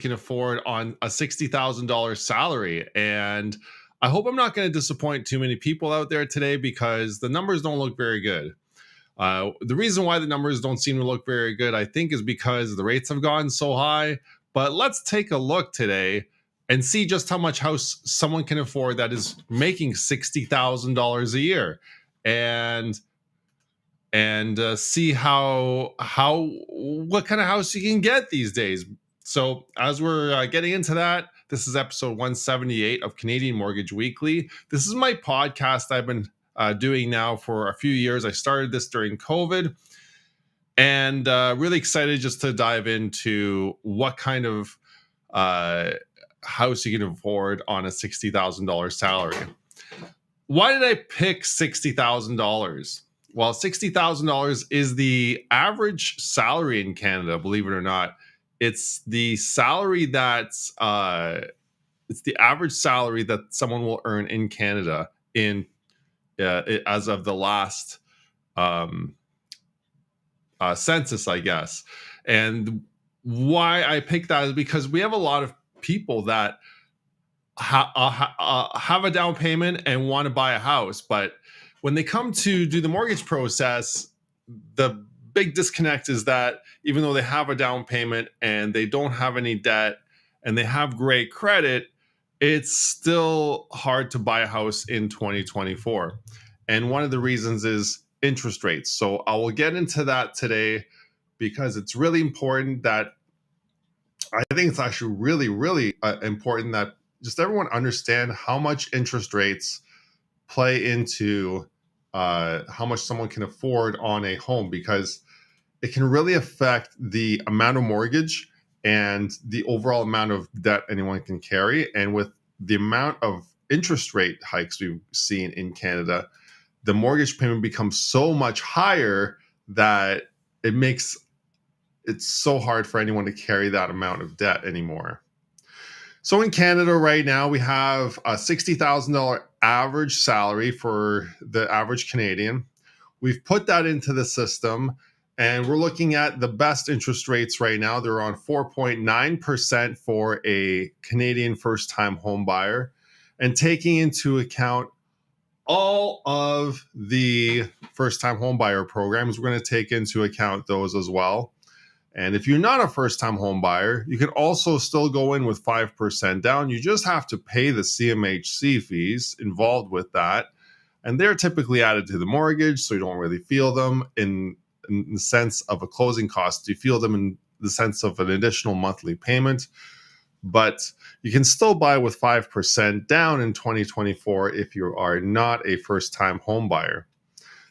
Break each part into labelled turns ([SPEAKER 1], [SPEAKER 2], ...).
[SPEAKER 1] can afford on a $60,000 salary. And I hope I'm not going to disappoint too many people out there today because the numbers don't look very good. The reason why the numbers don't seem to look very good, I think, is because the rates have gone so high. But let's take a look today and see just how much house someone can afford that is making $60,000 a year, and see how what kind of house you can get these days. So as we're getting into that, this is episode 178 of Canadian Mortgage Weekly. This is my podcast I've been doing now for a few years. I started this during COVID, and really excited just to dive into what kind of house you can afford on a $60,000 salary. Why did I pick $60,000? Well, $60,000 is the average salary in Canada, believe it or not. It's the salary that's it's the average salary that someone will earn in Canada in as of the last census, I guess. And why I picked that is because we have a lot of people that have a down payment and want to buy a house, but when they come to do the mortgage process, the big disconnect is that even though they have a down payment and they don't have any debt and they have great credit, it's still hard to buy a house in 2024. And one of the reasons is interest rates. So I will get into that today because it's really important that I think it's actually really, really important that just everyone understand how much interest rates play into how much someone can afford on a home, because it can really affect the amount of mortgage and the overall amount of debt anyone can carry. And with the amount of interest rate hikes we've seen in Canada, the mortgage payment becomes so much higher that it makes it so hard for anyone to carry that amount of debt anymore. So in Canada right now, we have a $60,000 average salary for the average Canadian. We've put that into the system, and we're looking at the best interest rates right now. They're on 4.9% for a Canadian first-time home buyer. And taking into account all of the first-time home buyer programs, we're going to take into account those as well. And if you're not a first-time home buyer, you can also still go in with 5% down. You just have to pay the CMHC fees involved with that. And they're typically added to the mortgage, so you don't really feel them in the sense of a closing cost. You feel them in the sense of an additional monthly payment. But you can still buy with 5% down in 2024 if you are not a first-time home buyer.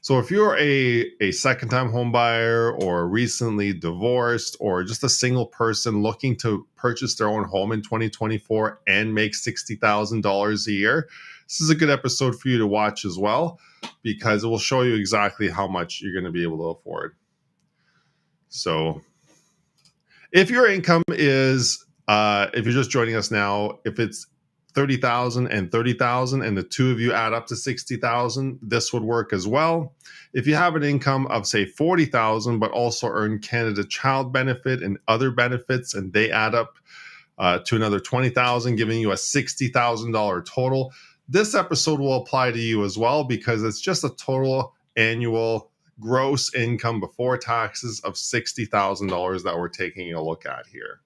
[SPEAKER 1] So if you're a second-time home buyer or recently divorced or just a single person looking to purchase their own home in 2024 and make $60,000 a year, this is a good episode for you to watch as well, because it will show you exactly how much you're going to be able to afford. So if your income is, if you're just joining us now, if it's 30,000 and 30,000 and the two of you add up to 60,000, this would work as well. If you have an income of say 40,000 but also earn Canada Child Benefit and other benefits, and they add up to another 20,000, giving you a $60,000 total, this episode will apply to you as well, because it's just a total annual gross income before taxes of $60,000 that we're taking a look at here.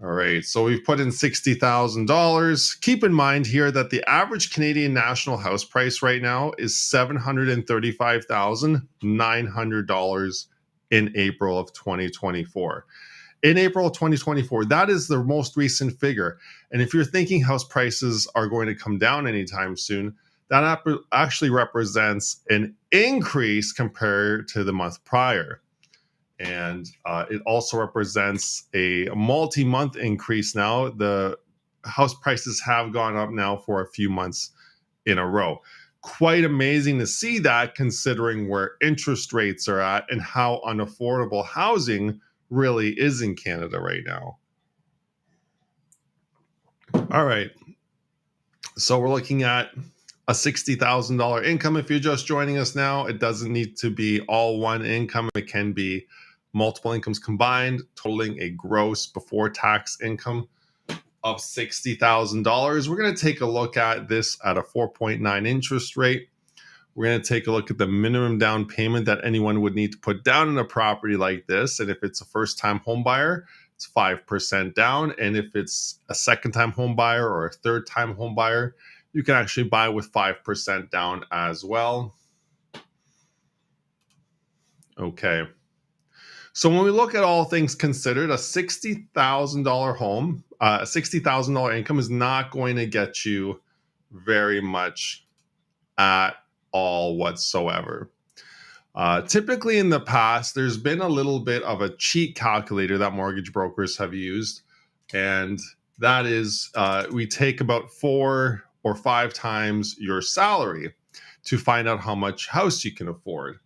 [SPEAKER 1] All right, so we've put in $60,000. Keep in mind here that the average Canadian national house price right now is $735,900 in April of 2024. In April of 2024, that is the most recent figure. And if you're thinking house prices are going to come down anytime soon, that actually represents an increase compared to the month prior. And it also represents a multi-month increase now. The house prices have gone up now for a few months in a row. Quite amazing to see that, considering where interest rates are at and how unaffordable housing really is in Canada right now. All right. So we're looking at a $60,000 income. If you're just joining us now, it doesn't need to be all one income. It can be multiple incomes combined, totaling a gross before tax income of $60,000. We're going to take a look at this at a 4.9 interest rate. We're going to take a look at the minimum down payment that anyone would need to put down in a property like this. And if it's a first-time home buyer, it's 5% down. And if it's a second-time home buyer or a third-time home buyer, you can actually buy with 5% down as well. Okay. So when we look at all things considered, a $60,000 home, a $60,000 income is not going to get you very much at all whatsoever. Typically in the past, there's been a little bit of a cheat calculator that mortgage brokers have used. And that is we take about 4 or 5 times your salary to find out how much house you can afford.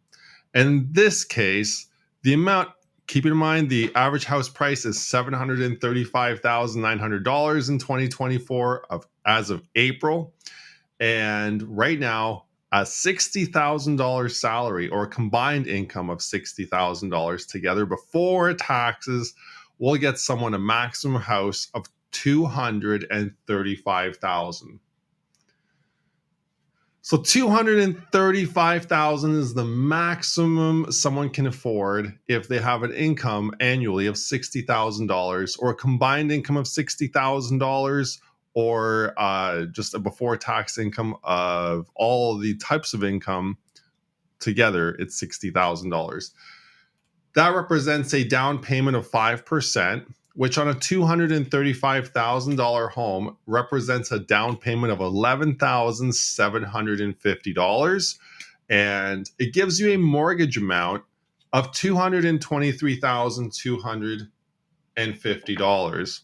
[SPEAKER 1] In this case, the amount, keep in mind, the average house price is $735,900 in 2024 as of April. And right now, a $60,000 salary or a combined income of $60,000 together before taxes will get someone a maximum house of $235,000. So $235,000 is the maximum someone can afford if they have an income annually of $60,000 or a combined income of $60,000 or just a before tax income of all the types of income together, it's $60,000. That represents a down payment of 5%, which on a $235,000 home represents a down payment of $11,750. And it gives you a mortgage amount of $223,250.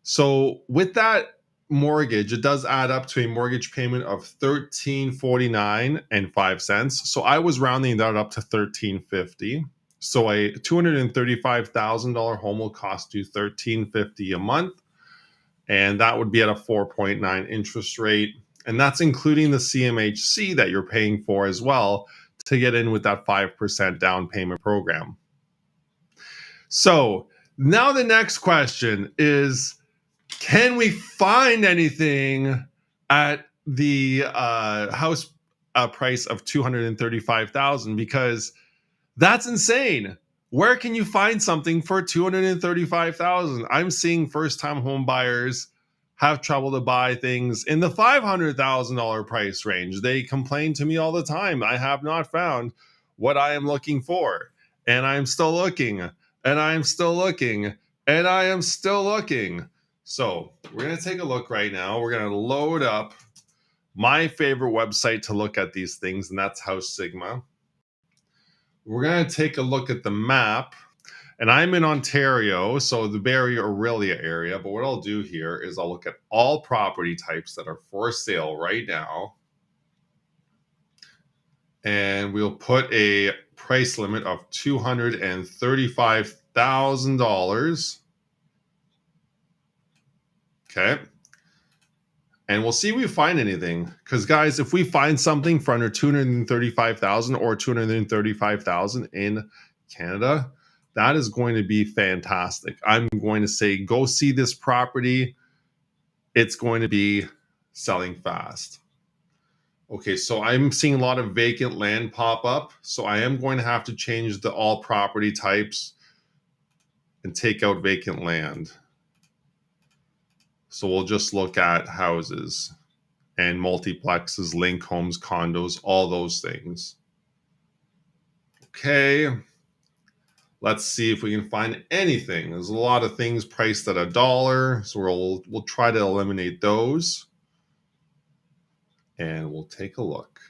[SPEAKER 1] So with that mortgage, it does add up to a mortgage payment of $1,349.05. So I was rounding that up to $1,350. So a $235,000 home will cost you $1,350 a month, and that would be at a 4.9 interest rate, and that's including the CMHC that you're paying for as well to get in with that 5% down payment program. So now the next question is, can we find anything at the house price of $235,000? Because that's insane. Where can you find something for $235,000? I'm seeing first-time home buyers have trouble to buy things in the $500,000 price range. They complain to me all the time. I have not found what I am looking for, and I'm still looking, and I'm still looking, and I am still looking. So we're going to take a look right now. We're going to load up my favorite website to look at these things, and that's House Sigma. We're going to take a look at the map, and I'm in Ontario, so the Barrie Orillia area. But what I'll do here is I'll look at all property types that are for sale right now, and we'll put a price limit of $235,000. Okay. And we'll see if we find anything. Because guys, if we find something for under $235,000 or $235,000 in Canada, that is going to be fantastic. I'm going to say, go see this property. It's going to be selling fast. Okay, so I'm seeing a lot of vacant land pop up. So I am going to have to change the all property types and take out vacant land. So we'll just look at houses and multiplexes, link homes, condos, all those things. Okay. Let's see if we can find anything. There's a lot of things priced at $1, so we'll try to eliminate those. And we'll take a look.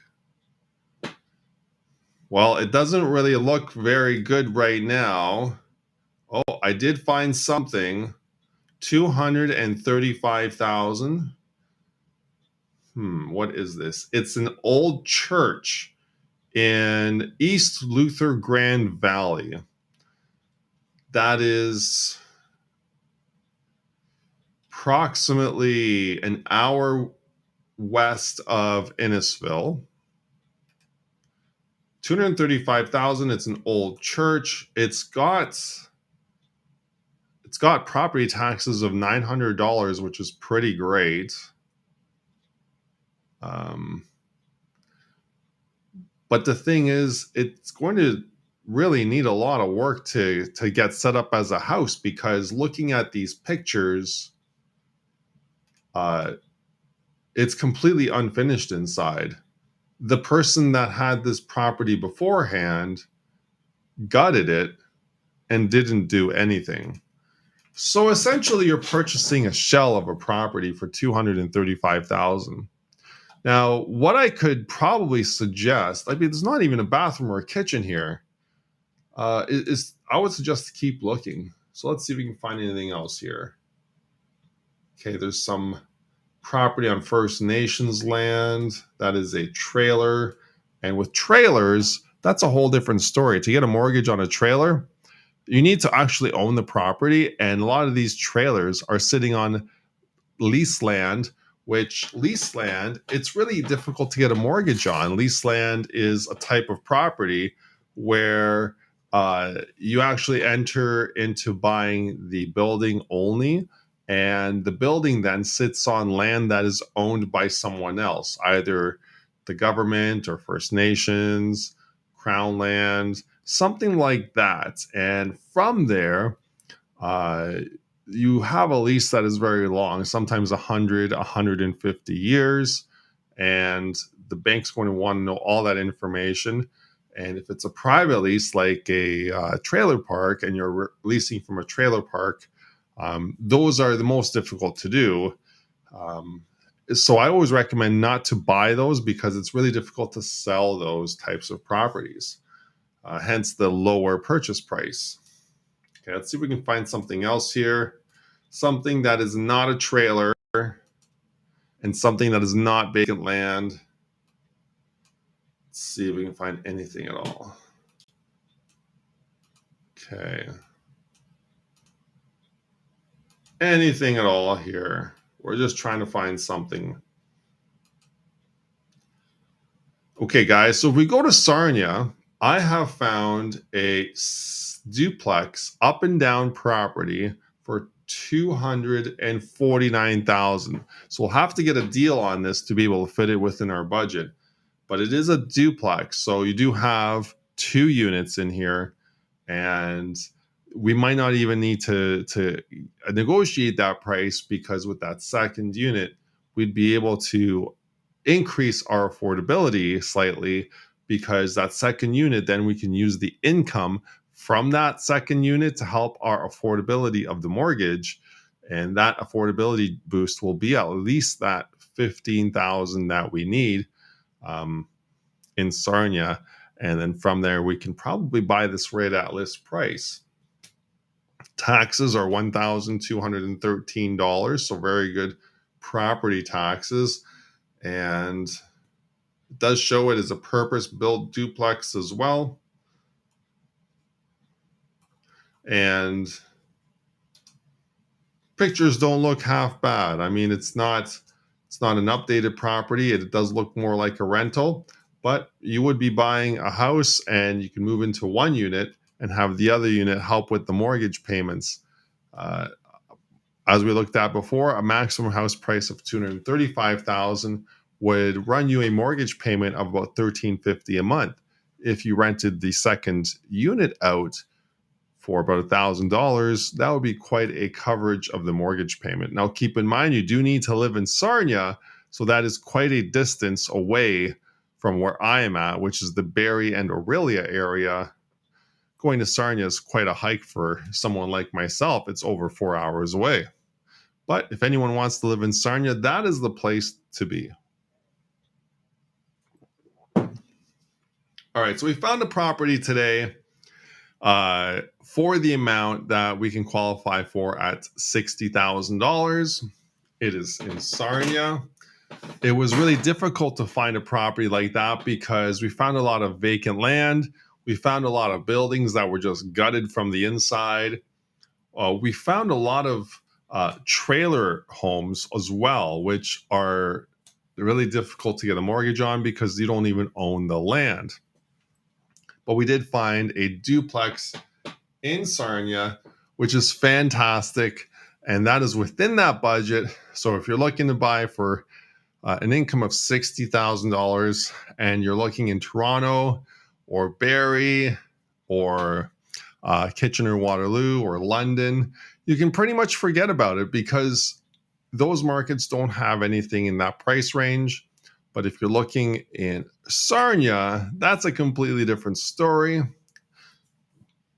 [SPEAKER 1] Well, it doesn't really look very good right now. Oh, I did find something. $235,000. What is this? It's an old church in East Luther Grand Valley. That is approximately an hour west of Innisfil. $235,000. It's an old church. It's got property taxes of $900, which is pretty great. But the thing is, it's going to really need a lot of work to get set up as a house, because looking at these pictures, it's completely unfinished inside. The person that had this property beforehand gutted it and didn't do anything. So essentially, you're purchasing a shell of a property for $235,000. Now, what I could probably suggest, I mean, there's not even a bathroom or a kitchen here, is I would suggest to keep looking. So let's see if we can find anything else here. Okay, there's some property on First Nations land. That is a trailer. And with trailers, that's a whole different story. To get a mortgage on a trailer, you need to actually own the property. And a lot of these trailers are sitting on lease land, which lease land, it's really difficult to get a mortgage on. Lease land is a type of property where you actually enter into buying the building only, and the building then sits on land that is owned by someone else, either the government or First Nations, Crown land, something like that. And from there, you have a lease that is very long, sometimes 100, 150 years, and the bank's going to want to know all that information. And if it's a private lease, like a trailer park, and you're leasing from a trailer park, those are the most difficult to do. So I always recommend not to buy those, because it's really difficult to sell those types of properties, hence the lower purchase price. Okay, let's see if we can find something else here. Something that is not a trailer and something that is not vacant land. Let's see if we can find anything at all. Okay. Anything at all here. We're just trying to find something. Okay, guys, so if we go to Sarnia, I have found a duplex up and down property for $249,000. So we'll have to get a deal on this to be able to fit it within our budget. But it is a duplex, so you do have 2 units in here, and we might not even need to negotiate that price, because with that second unit, we'd be able to increase our affordability slightly, because that second unit, then we can use the income from that second unit to help our affordability of the mortgage. And that affordability boost will be at least that $15,000 that we need in Sarnia. And then from there, we can probably buy this right at list price. Taxes are $1,213, so very good property taxes. And it does show it as a purpose-built duplex as well. And pictures don't look half bad. I mean, it's not an updated property. It does look more like a rental, but you would be buying a house, and you can move into one unit and have the other unit help with the mortgage payments. As we looked at before, a maximum house price of $235,000 would run you a mortgage payment of about $1,350 a month. If you rented the second unit out for about $1,000, that would be quite a coverage of the mortgage payment. Now, keep in mind, you do need to live in Sarnia, so that is quite a distance away from where I am at, which is the Barrie and Orillia area. Going to Sarnia is quite a hike for someone like myself. It's over 4 hours away. But if anyone wants to live in Sarnia, that is the place to be. All right, so we found a property today for the amount that we can qualify for at $60,000. It is in Sarnia. It was really difficult to find a property like that, because we found a lot of vacant land. We found a lot of buildings that were just gutted from the inside. We found a lot of trailer homes as well, which are really difficult to get a mortgage on, because you don't even own the land. but we did find a duplex in Sarnia, which is fantastic. And that is within that budget. So if you're looking to buy for an income of $60,000 and you're looking in Toronto or Barrie or Kitchener Waterloo or London, you can pretty much forget about it because those markets don't have anything in that price range. But if you're looking in Sarnia, that's a completely different story.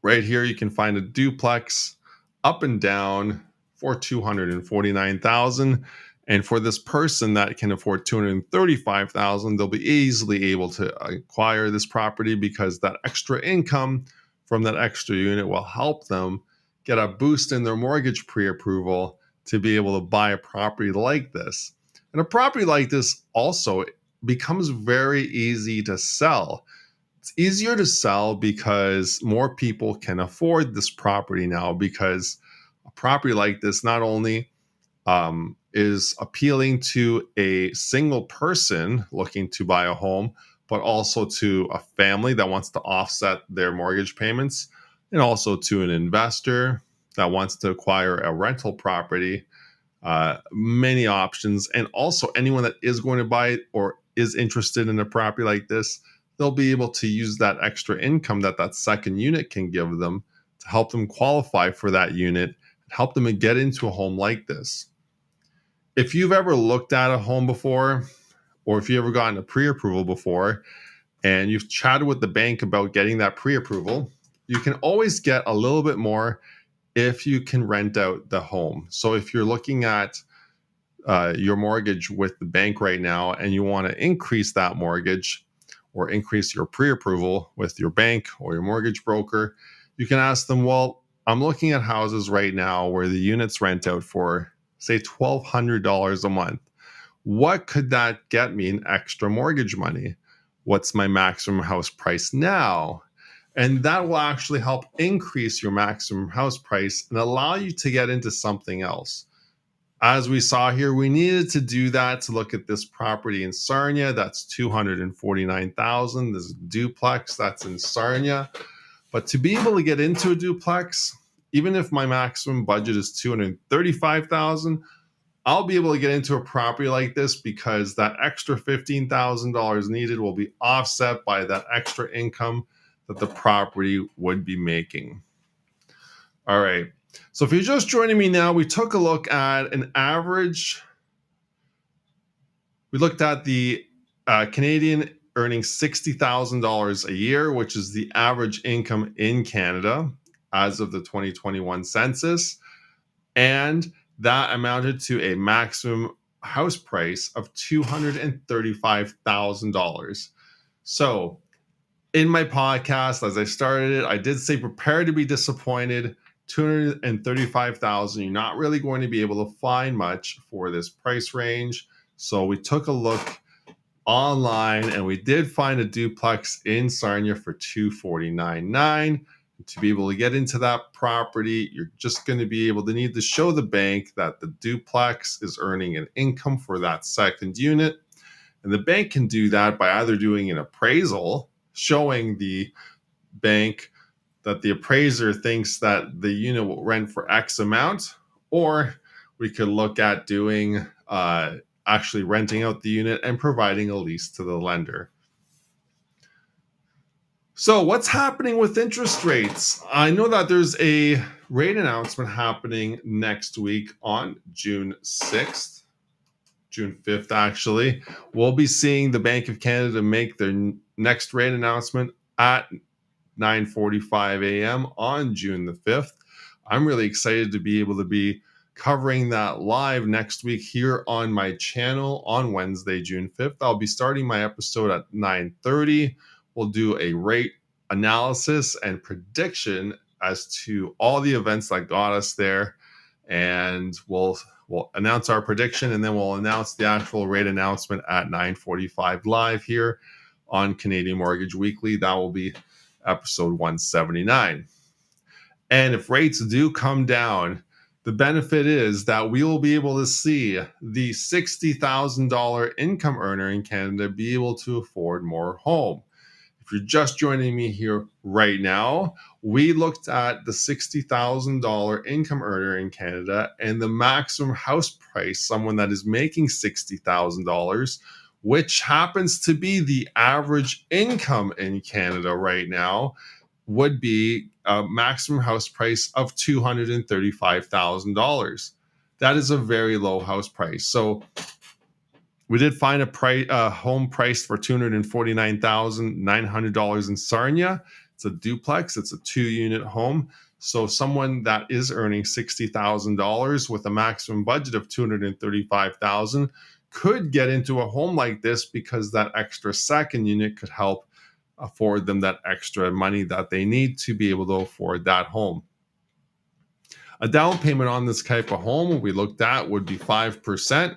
[SPEAKER 1] Right here, you can find a duplex up and down for $249,000. And for this person that can afford $235,000, they'll be easily able to acquire this property because that extra income from that extra unit will help them get a boost in their mortgage pre-approval to be able to buy a property like this. And a property like this also becomes very easy to sell. It's easier to sell because more people can afford this property now, because a property like this not only is appealing to a single person looking to buy a home, but also to a family that wants to offset their mortgage payments, and also to an investor that wants to acquire a rental property. Many options, and also anyone that is going to buy it or is interested in a property like this, they'll be able to use that extra income that that second unit can give them to help them qualify for that unit and help them get into a home like this. If you've ever looked at a home before, or if you ever gotten a pre-approval before, and you've chatted with the bank about getting that pre-approval, you can always get a little bit more if you can rent out the home. So if you're looking at your mortgage with the bank right now and you want to increase that mortgage or increase your pre-approval with your bank or your mortgage broker, you can ask them, well, I'm looking at houses right now where the units rent out for, say, $1,200 a month. What could that get me in extra mortgage money? What's my maximum house price now? And that will actually help increase your maximum house price and allow you to get into something else. As we saw here, we needed to do that to look at this property in Sarnia. That's $249,000. This duplex that's in Sarnia. But to be able to get into a duplex, even if my maximum budget is $235,000, I'll be able to get into a property like this because that extra $15,000 needed will be offset by that extra income that the property would be making. All right. So if you're just joining me now, we took a look at an average. We looked at the Canadian earning $60,000 a year, which is the average income in Canada as of the 2021 census. And that amounted to a maximum house price of $235,000. So in my podcast, as I started it, I did say prepare to be disappointed. $235,000, you're not really going to be able to find much for this price range. So we took a look online and we did find a duplex in Sarnia for $249,900. To be able to get into that property, you're just going to be able to need to show the bank that the duplex is earning an income for that second unit. And the bank can do that by either doing an appraisal, showing the bank that the appraiser thinks that the unit will rent for X amount, or we could look at doing actually renting out the unit and providing a lease to the lender. So what's happening with interest rates? I know that there's a rate announcement happening next week on June 6th, June 5th, actually. We'll be seeing the Bank of Canada make their next rate announcement at 9:45 a.m. on June the 5th. I'm really excited to be able to be covering that live next week here on my channel on Wednesday, June 5th. I'll be starting my episode at 9:30. We'll do a rate analysis and prediction as to all the events that got us there. And we'll announce our prediction, and then we'll announce the actual rate announcement at 9:45 live here on Canadian Mortgage Weekly. That will be episode 179. And if rates do come down, the benefit is that we will be able to see the $60,000 income earner in Canada be able to afford more home. If you're just joining me here right now, we looked at the $60,000 income earner in Canada and the maximum house price, someone that is making $60,000, which happens to be the average income in Canada right now, would be a maximum house price of $235,000. That is a very low house price. So we did find a home priced for $249,900 in Sarnia. It's a duplex. It's a 2-unit home. So someone that is earning $60,000 with a maximum budget of $235,000 could get into a home like this, because that extra second unit could help afford them that extra money that they need to be able to afford that home. A down payment on this type of home we looked at would be 5%.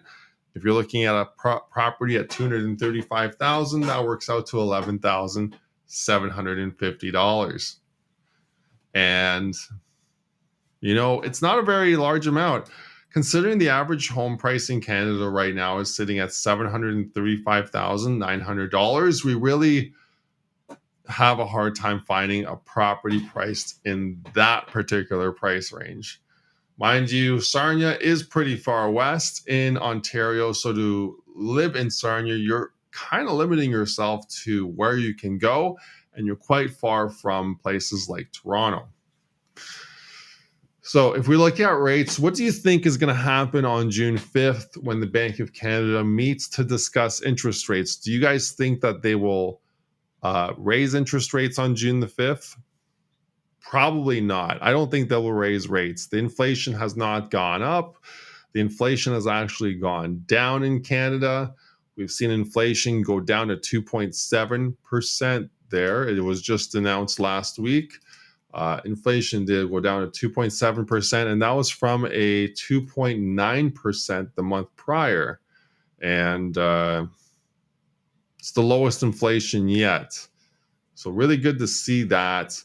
[SPEAKER 1] If you're looking at a property at $235,000, that works out to $11,750. And, it's not a very large amount. Considering the average home price in Canada right now is sitting at $735,900, we really have a hard time finding a property priced in that particular price range. Mind you, Sarnia is pretty far west in Ontario, so to live in Sarnia, you're kind of limiting yourself to where you can go, and you're quite far from places like Toronto. So if we look at rates, what do you think is going to happen on June 5th when the Bank of Canada meets to discuss interest rates? Do you guys think that they will raise interest rates on June the 5th? Probably not. I don't think they will raise rates. The inflation has not gone up. The inflation has actually gone down in Canada. We've seen inflation go down to 2.7% there. It was just announced last week. Inflation did go down to 2.7%, and that was from a 2.9% the month prior. And it's the lowest inflation yet. So really good to see that.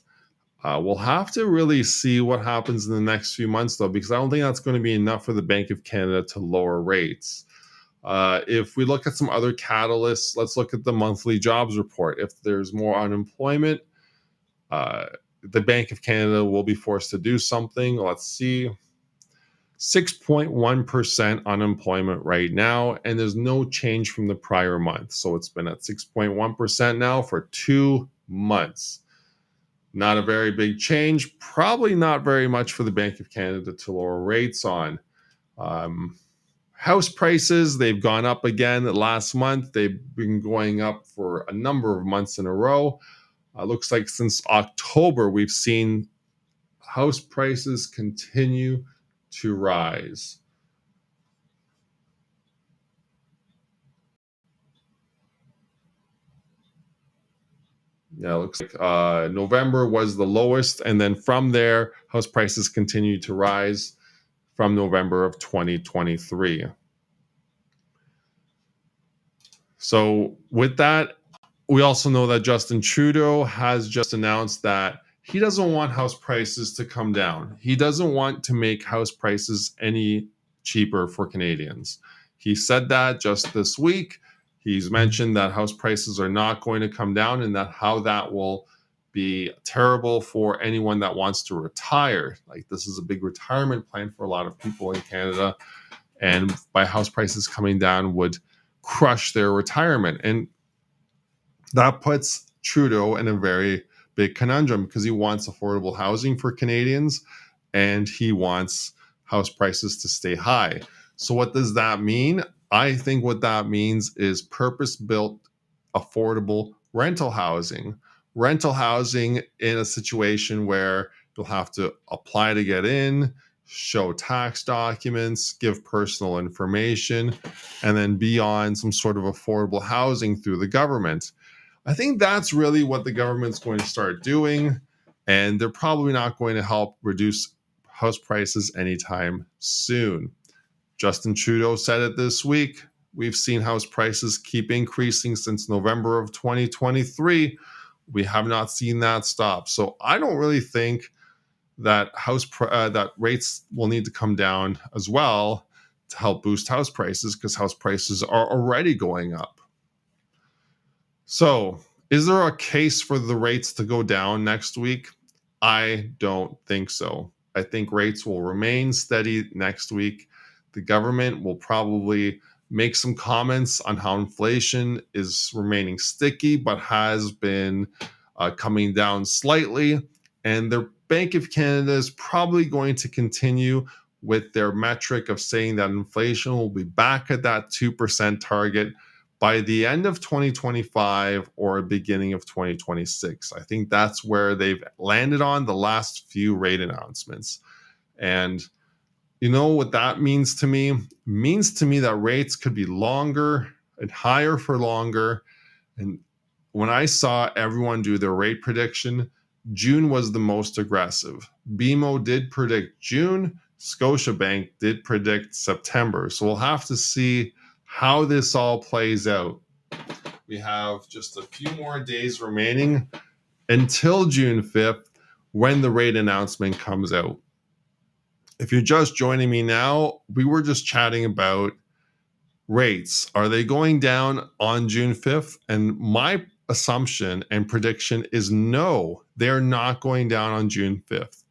[SPEAKER 1] We'll have to really see what happens in the next few months, though, because I don't think that's going to be enough for the Bank of Canada to lower rates. If we look at some other catalysts, let's look at the monthly jobs report. If there's more unemployment, the Bank of Canada will be forced to do something. Let's see. 6.1% unemployment right now, and there's no change from the prior month. So it's been at 6.1% now for 2 months. Not a very big change. Probably not very much for the Bank of Canada to lower rates on. House prices, they've gone up again last month. They've been going up for a number of months in a row. Looks like since October, we've seen house prices continue to rise. Yeah, it looks like November was the lowest, and then from there, house prices continued to rise from November of 2023. So with that, we also know that Justin Trudeau has just announced that he doesn't want house prices to come down. He doesn't want to make house prices any cheaper for Canadians. He said that just this week. He's mentioned that house prices are not going to come down, and that how that will be terrible for anyone that wants to retire. Like, this is a big retirement plan for a lot of people in Canada, and by house prices coming down would crush their retirement. And that puts Trudeau in a very big conundrum, because he wants affordable housing for Canadians and he wants house prices to stay high. So what does that mean? I think what that means is purpose-built, affordable rental housing. Rental housing in a situation where you'll have to apply to get in, show tax documents, give personal information, and then be on some sort of affordable housing through the government. I think that's really what the government's going to start doing, and they're probably not going to help reduce house prices anytime soon. Justin Trudeau said it this week. We've seen house prices keep increasing since November of 2023. We have not seen that stop. So I don't really think that that rates will need to come down as well to help boost house prices, because house prices are already going up. So Is there a case for the rates to go down next week? I don't think so. I think rates will remain steady next week. The government will probably make some comments on how inflation is remaining sticky, but has been coming down slightly. And the Bank of Canada is probably going to continue with their metric of saying that inflation will be back at that 2% target by the end of 2025 or beginning of 2026. I think that's where they've landed on the last few rate announcements. And you know what that means to me? It means to me that rates could be longer and higher for longer. And when I saw everyone do their rate prediction, June was the most aggressive. BMO did predict June. Scotiabank did predict September. So we'll have to see how this all plays out. We have just a few more days remaining until June 5th when the rate announcement comes out. If you're just joining me now, we were just chatting about rates. Are they going down on June 5th? And my assumption and prediction is no, they're not going down on June 5th.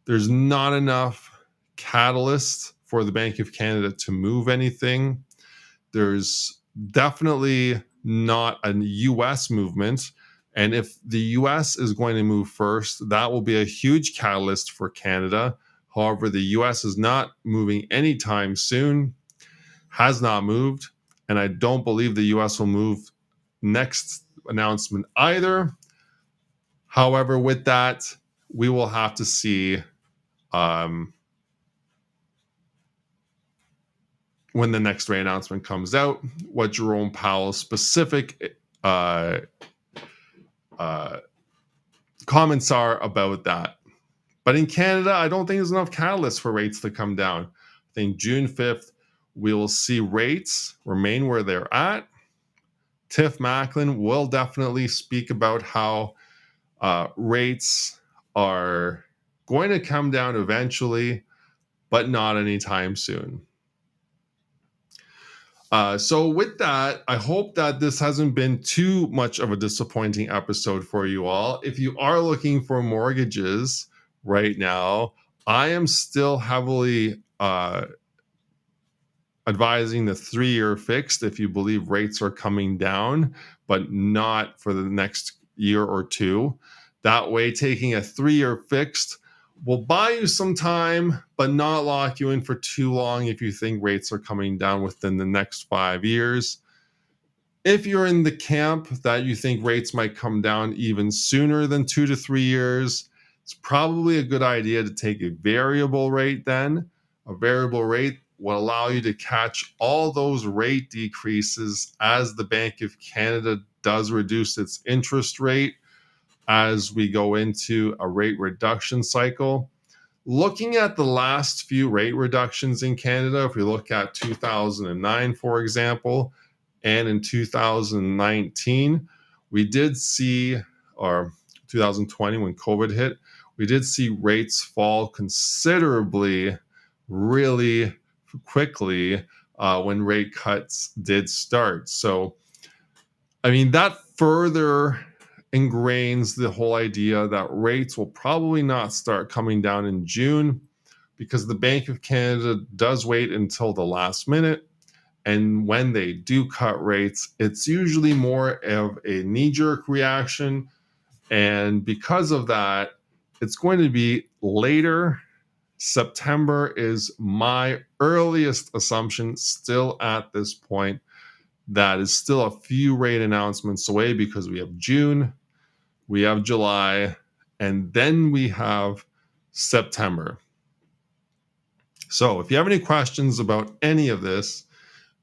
[SPEAKER 1] There's not enough catalyst for the Bank of Canada to move anything. There's definitely not a US movement. And if the US is going to move first, that will be a huge catalyst for Canada. However, the US is not moving anytime soon, has not moved, and I don't believe the US will move next announcement either. However, with that, we will have to see when the next rate announcement comes out, what Jerome Powell's specific comments are about that. But in Canada, I don't think there's enough catalyst for rates to come down. I think June 5th, we will see rates remain where they're at. Tiff Macklin will definitely speak about how rates are going to come down eventually, but not anytime soon. So with that, I hope that this hasn't been too much of a disappointing episode for you all. If you are looking for mortgages right now, I am still heavily advising the 3-year fixed if you believe rates are coming down, but not for the next year or two. That way, taking a 3-year fixed will buy you some time, but not lock you in for too long if you think rates are coming down within the next 5 years. If you're in the camp that you think rates might come down even sooner than 2 to 3 years, it's probably a good idea to take a variable rate then. A variable rate will allow you to catch all those rate decreases as the Bank of Canada does reduce its interest rate as we go into a rate reduction cycle. Looking at the last few rate reductions in Canada, if we look at 2009, for example, and in 2019, we did see, or 2020 when COVID hit, we did see rates fall considerably, really quickly when rate cuts did start. So, I mean, that further ingrains the whole idea that rates will probably not start coming down in June because the Bank of Canada does wait until the last minute. And when they do cut rates, it's usually more of a knee-jerk reaction. And because of that, it's going to be later. September is my earliest assumption still at this point. That is still a few rate announcements away because we have June, we have July, and then we have September. So if you have any questions about any of this,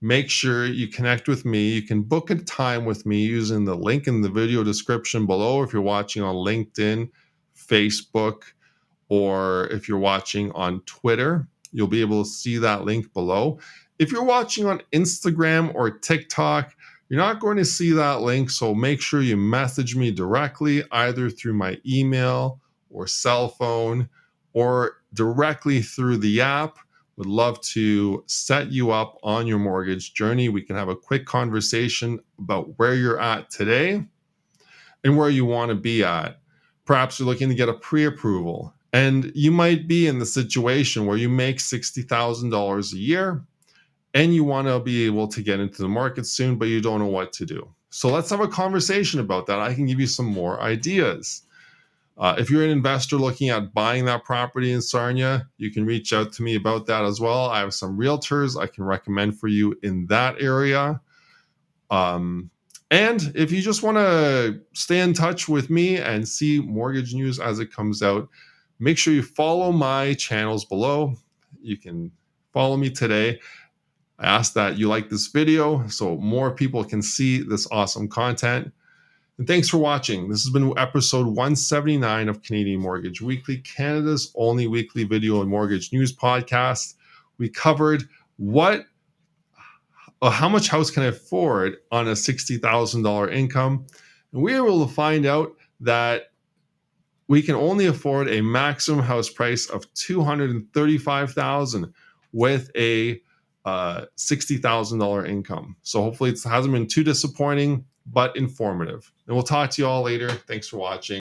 [SPEAKER 1] make sure you connect with me. You can book a time with me using the link in the video description below if you're watching on LinkedIn, Facebook, or if you're watching on Twitter. You'll be able to see that link below. If you're watching on Instagram or TikTok, you're not going to see that link, so make sure you message me directly, either through my email or cell phone, or directly through the app. Would love to set you up on your mortgage journey. We can have a quick conversation about where you're at today. and where you want to be at. Perhaps you're looking to get a pre-approval, and you might be in the situation where you make $60,000 a year and you want to be able to get into the market soon, but you don't know what to do. So let's have a conversation about that. I can give you some more ideas. If you're an investor looking at buying that property in Sarnia, you can reach out to me about that as well. I have some realtors I can recommend for you in that area. And if you just want to stay in touch with me and see mortgage news as it comes out, make sure you follow my channels below. You can follow me today. I ask that you like this video so more people can see this awesome content. And thanks for watching. This has been episode 179 of Canadian Mortgage Weekly, Canada's only weekly video and mortgage news podcast. We covered how much house can I afford on a $60,000 income? And we were able to find out that we can only afford a maximum house price of $235,000 with a $60,000 income. So hopefully it hasn't been too disappointing, but informative. And we'll talk to you all later. Thanks for watching.